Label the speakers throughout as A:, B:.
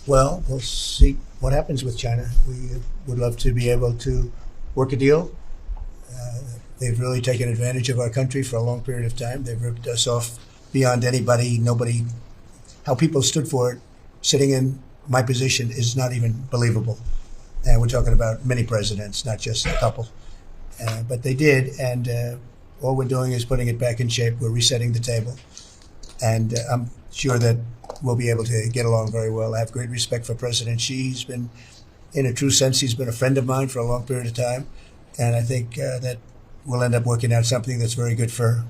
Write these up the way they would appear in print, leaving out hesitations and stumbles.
A: Well, we'll see what happens with China. We would love to be able to work a deal. They've really taken advantage of our country for a long period of time. They've ripped us off beyond anybody. Nobody, how people stood for it, sitting in my position is not even believable. And we're talking about many presidents, not just a couple. But they did, and all we're doing is putting it back in shape. We're resetting the table, and I'm sure that we'll be able to get along very well. I have great respect for President Xi. He's been, in a true sense, he's been a friend of mine for a long period of time, and I think that we'll end up working out something that's very good for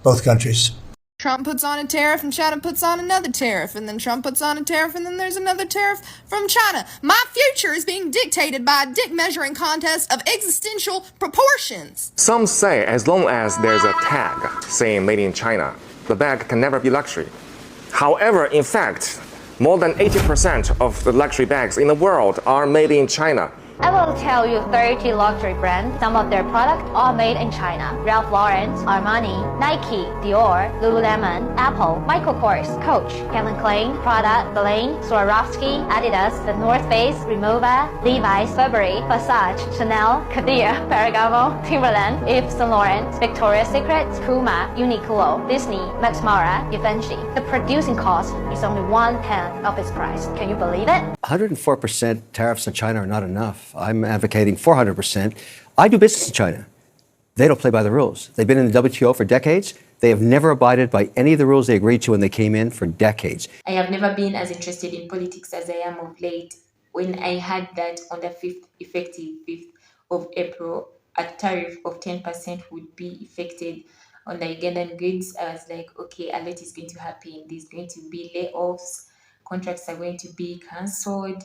A: both countries.
B: Trump puts on a tariff and China puts on another tariff, and then Trump puts on a tariff and then there's another tariff from China. My future is being dictated by a dick measuring contest of existential proportions.
C: Some say as long as there's a tag saying made in China, the bag can never be luxury. However, in fact, more than 80% of the luxury bags in the world are made in China.
D: I will tell you 30 luxury brands. Some of their products are made in China. Ralph Lauren, Armani, Nike, Dior, Lululemon, Apple, Michael Kors, Coach, Calvin Klein, Prada, Balmain, Swarovski, Adidas, The North Face, Rimowa, Levi's, Burberry, Versace, Chanel, Cartier, Ferragamo, Timberland, Yves Saint Laurent, Victoria's Secret, Puma, Uniqlo, Disney, Max Mara, Givenchy. The producing cost is only 1/10 of its price. Can you believe it?
E: 104% tariffs on China are not enough. I'm advocating 400%. I do business in China. They don't play by the rules. They've been in the WTO for decades. They have never abided by any of the rules they agreed to when they came in for decades.
F: I have never been as interested in politics as I am of late. When I had that on the 5th, effective 5th of April, a tariff of 10% would be effected on the Ugandan goods, I was like, okay, a lot is going to happen. There's going to be layoffs, contracts are going to be cancelled,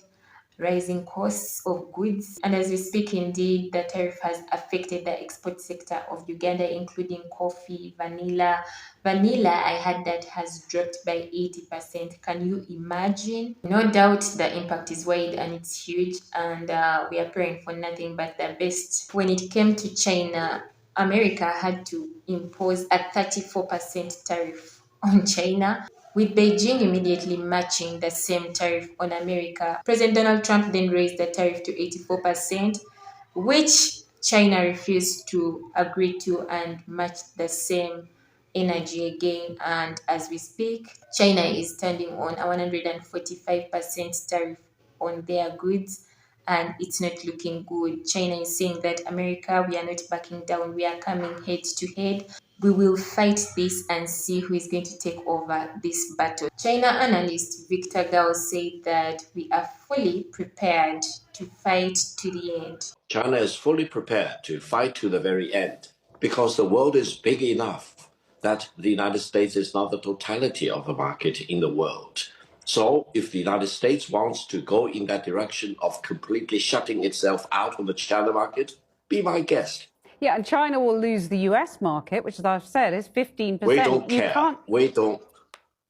F: rising costs of goods. And as we speak, indeed, the tariff has affected the export sector of Uganda, including coffee, vanilla. Vanilla, I had that has dropped by 80%. Can you imagine? No doubt the impact is wide and it's huge, and we are praying for nothing but the best. When it came to China, America had to impose a 34% tariff on China, with Beijing immediately matching the same tariff on America. President Donald Trump then raised the tariff to 84%, which China refused to agree to and matched the same energy again. And as we speak, China is standing on a 145% tariff on their goods, and it's not looking good. China is saying that America, we are not backing down, we are coming head to head. We will fight this and see who is going to take over this battle. China analyst Victor Gao said that we are fully prepared to fight to the end.
G: China is fully prepared to fight to the very end because the world is big enough that the United States is not the totality of the market in the world. So if the United States wants to go in that direction of completely shutting itself out of the China market, be my guest.
H: Yeah, and China will lose the US market, which, as I've said, is 15%.
G: We don't care.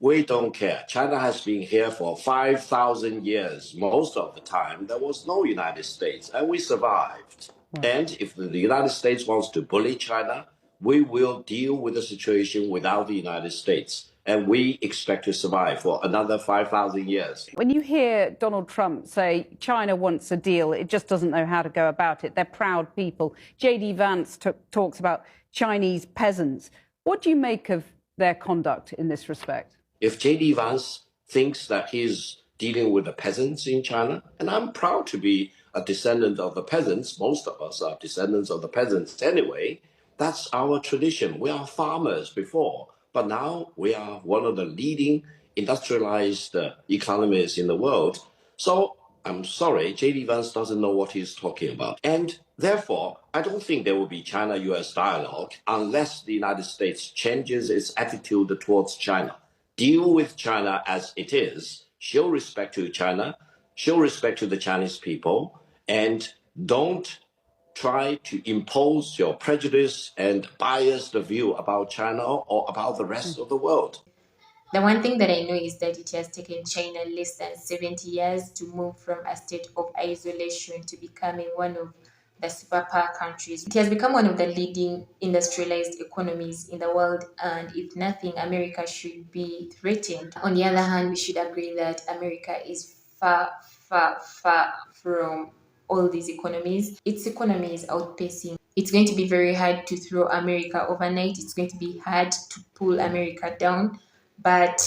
G: We don't care. China has been here for 5,000 years. Most of the time, there was no United States, and we survived. Right. And if the United States wants to bully China, we will deal with the situation without the United States. And we expect to survive for another 5,000 years.
H: When you hear Donald Trump say China wants a deal, it just doesn't know how to go about it. They're proud people. J.D. Vance talks about Chinese peasants. What do you make of their conduct in this respect?
G: If J.D. Vance thinks that he's dealing with the peasants in China, and I'm proud to be a descendant of the peasants, most of us are descendants of the peasants anyway, that's our tradition. We are farmers before. But now we are one of the leading industrialized economies in the world. So I'm sorry, J.D. Vance doesn't know what he's talking about. And therefore, I don't think there will be China-US dialogue unless the United States changes its attitude towards China. Deal with China as it is, show respect to China, show respect to the Chinese people, and don't try to impose your prejudice and biased view about China or about the rest of the world.
F: The one thing that I know is that it has taken China less than 70 years to move from a state of isolation to becoming one of the superpower countries. It has become one of the leading industrialized economies in the world, and if nothing, America should be threatened. On the other hand, we should agree that America is far from all these economies. Its economy is outpacing. It's going to be very hard to throw America overnight. It's going to be hard to pull America down, but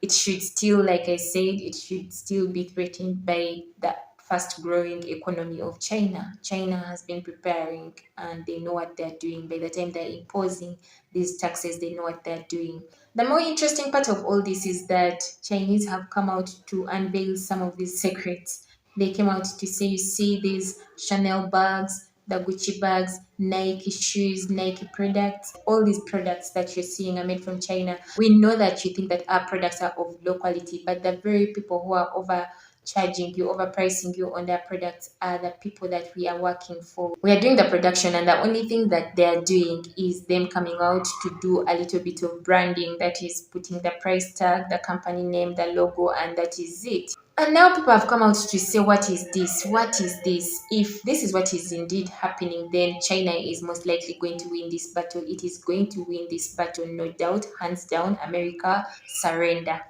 F: it should still, like I said, it should still be threatened by the fast growing economy of China. China has been preparing and they know what they're doing. By the time they're imposing these taxes, they know what they're doing. The more interesting part of all this is that Chinese have come out to unveil some of these secrets. They came out to say, you see these Chanel bags, the Gucci bags, Nike shoes, Nike products, all these products that you're seeing are made from China. We know that you think that our products are of low quality, but the very people who are overcharging you, overpricing you on their products are the people that we are working for. We are doing the production, and the only thing that they are doing is them coming out to do a little bit of branding, that is putting the price tag, the company name, the logo, and that is it. And now people have come out to say, what is this? What is this? If this is what is indeed happening, then China is most likely going to win this battle. It is going to win this battle, no doubt, hands down. America, surrender.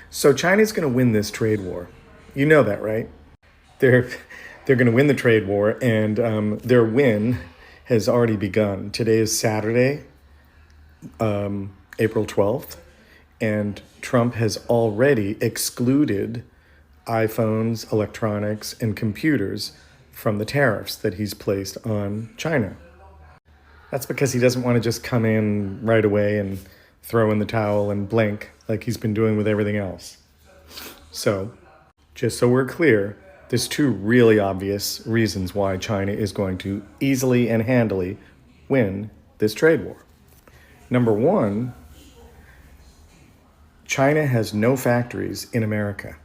I: So China's going to win this trade war. You know that, right? They're they're going to win the trade war, and their win has already begun. Today is Saturday, April 12th, and Trump has already excluded iPhones, electronics, and computers from the tariffs that he's placed on China. That's because he doesn't want to just come in right away and throw in the towel and blink like he's been doing with everything else. So, just so we're clear, there's two really obvious reasons why China is going to easily and handily win this trade war. Number one, China has no factories in America.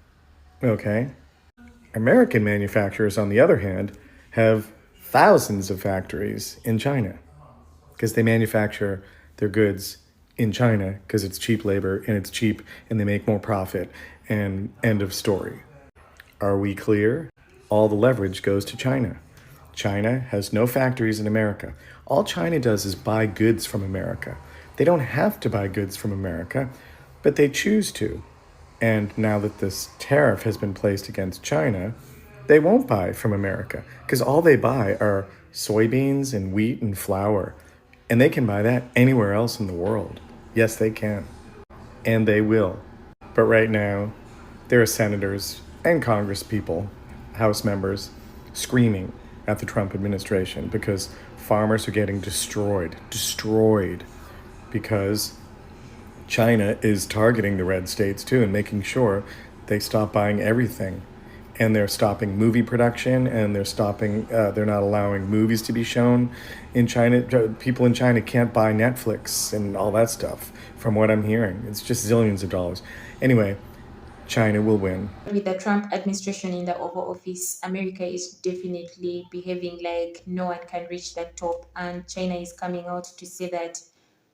I: Okay? American manufacturers, on the other hand, have thousands of factories in China because they manufacture their goods in China because it's cheap labor and it's cheap and they make more profit, and end of story. Are we clear? All the leverage goes to China. China has no factories in America. All China does is buy goods from America. They don't have to buy goods from America, but they choose to. And now that this tariff has been placed against China, they won't buy from America because all they buy are soybeans and wheat and flour. And they can buy that anywhere else in the world. Yes, they can. And they will. But right now, there are senators and Congress people, House members, screaming at the Trump administration because farmers are getting destroyed because China is targeting the red states too and making sure they stop buying everything. And they're stopping movie production, and they're not allowing movies to be shown in China. People in China can't buy Netflix and all that stuff, from what I'm hearing. It's just zillions of dollars. Anyway, China will win.
F: With the Trump administration in the Oval Office, America is definitely behaving like no one can reach the top, and China is coming out to say that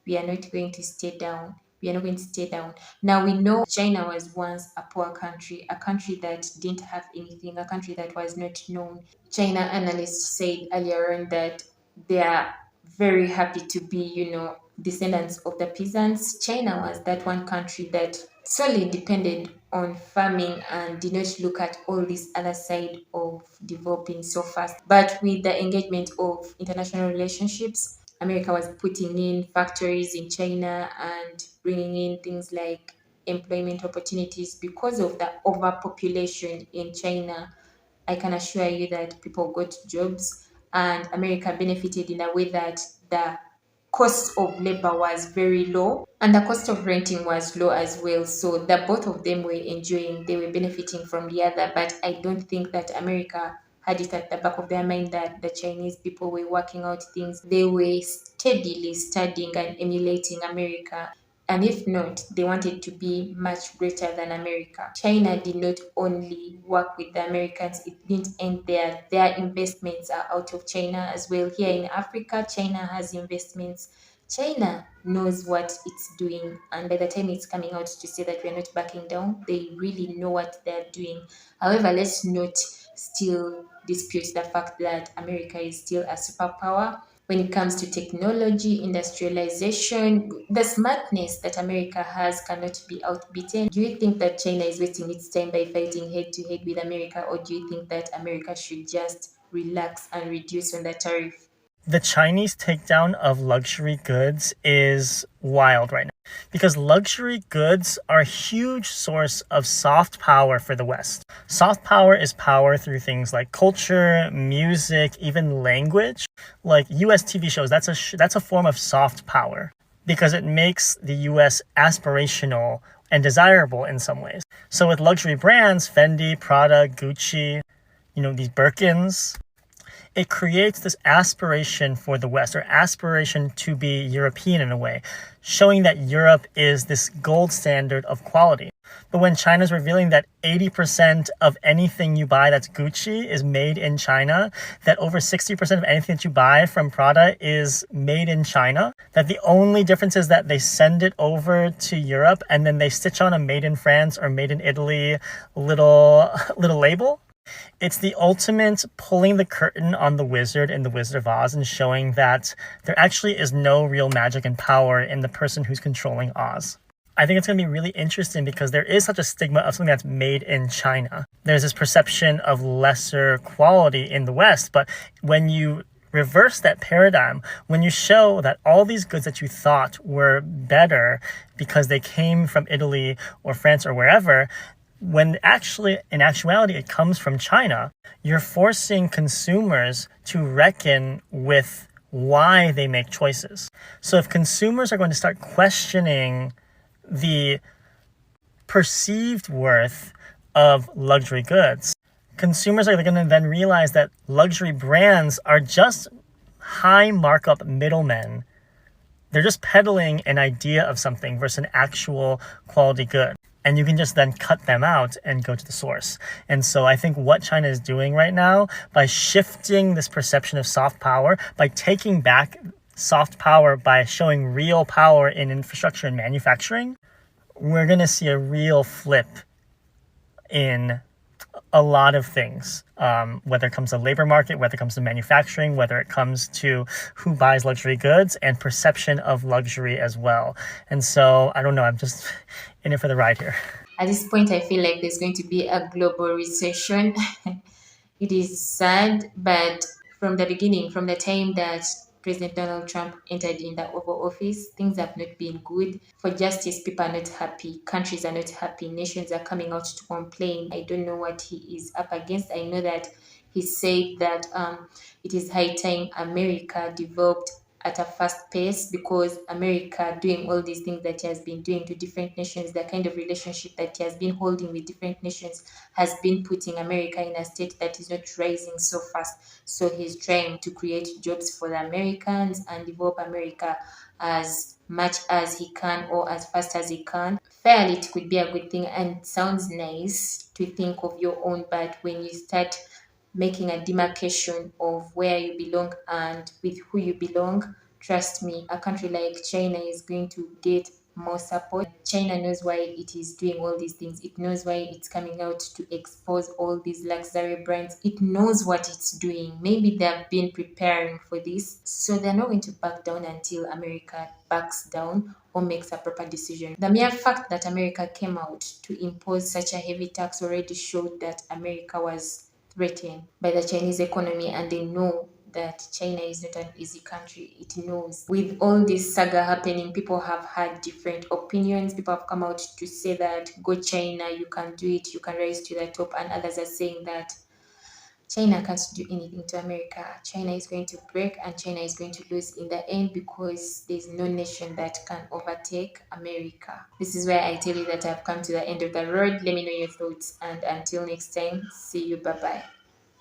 F: we are not going to stay down. We are not going to stay down. Now we know China was once a poor country, a country that didn't have anything, a country that was not known. China analysts said earlier on that they are very happy to be, descendants of the peasants. China was that one country that solely depended on farming and did not look at all this other side of developing so fast. But with the engagement of international relationships, America was putting in factories in China and bringing in things like employment opportunities because of the overpopulation in China. I can assure you that people got jobs and America benefited in a way that the cost of labor was very low and the cost of renting was low as well. So the both of them were enjoying, they were benefiting from the other. But I don't think that America had it at the back of their mind that the Chinese people were working out things. They were steadily studying and emulating America. And if not, they wanted to be much greater than America. China did not only work with the Americans, it didn't end there. Their investments are out of China as well. Here in Africa, China has investments. China knows what it's doing, and by the time it's coming out to say that we're not backing down, they really know what they're doing. However, let's not still dispute the fact that America is still a superpower. when it comes to technology, industrialization, the smartness that America has cannot be outbeaten. Do you think that China is wasting its time by fighting head to head with America, or do you think that America should just relax and reduce on the tariff?
J: The Chinese takedown of luxury goods is wild right now because luxury goods are a huge source of soft power for the West. Soft power is power through things like culture, music, even language. Like US TV shows, that's a form of soft power because it makes the US aspirational and desirable in some ways. So with luxury brands, Fendi, Prada, Gucci, these Birkins, it creates this aspiration for the West, or aspiration to be European in a way, showing that Europe is this gold standard of quality. But when China's revealing that 80% of anything you buy that's Gucci is made in China, that over 60% of anything that you buy from Prada is made in China, that the only difference is that they send it over to Europe and then they stitch on a made in France or made in Italy little label. It's the ultimate pulling the curtain on the wizard in The Wizard of Oz and showing that there actually is no real magic and power in the person who's controlling Oz. I think it's going to be really interesting because there is such a stigma of something that's made in China. There's this perception of lesser quality in the West, but when you reverse that paradigm, when you show that all these goods that you thought were better because they came from Italy or France or wherever, when actually, in actuality, it comes from China, you're forcing consumers to reckon with why they make choices. So if consumers are going to start questioning the perceived worth of luxury goods, consumers are going to then realize that luxury brands are just high markup middlemen. They're just peddling an idea of something versus an actual quality good. And you can just then cut them out and go to the source. And so I think what China is doing right now, by shifting this perception of soft power, by taking back soft power, by showing real power in infrastructure and manufacturing, we're going to see a real flip in a lot of things, whether it comes to labor market, whether it comes to manufacturing, whether it comes to who buys luxury goods and perception of luxury as well. And so I don't know, I'm just in it for the ride here.
F: At this point, I feel like there's going to be a global recession. It is sad, but from the beginning, from the time that President Donald Trump entered in the Oval Office, things have not been good. For justice, people are not happy. Countries are not happy. Nations are coming out to complain. I don't know what he is up against. I know that he said that it is high time America developed at a fast pace, because America doing all these things that he has been doing to different nations, the kind of relationship that he has been holding with different nations has been putting America in a state that is not rising so fast. So he's trying to create jobs for the Americans and develop America as much as he can or as fast as he can. Fairly, it could be a good thing and sounds nice to think of your own, but when you start making a demarcation of where you belong and with who you belong, trust me, a country like China is going to get more support. China knows why it is doing all these things. It knows why it's coming out to expose all these luxury brands. It knows what it's doing. Maybe they've been preparing for this, so they're not going to back down until America backs down or makes a proper decision. The mere fact that America came out to impose such a heavy tax already showed that America was threatened by the Chinese economy, and they know that China is not an easy country. It knows. With all this saga happening, people have had different opinions. People have come out to say that go China, you can do it, you can rise to the top, and others are saying that China can't do anything to America. China is going to break and China is going to lose in the end, because there's no nation that can overtake America. This is where I tell you that I've come to the end of the road. Let me know your thoughts, and until next time, see you. Bye bye.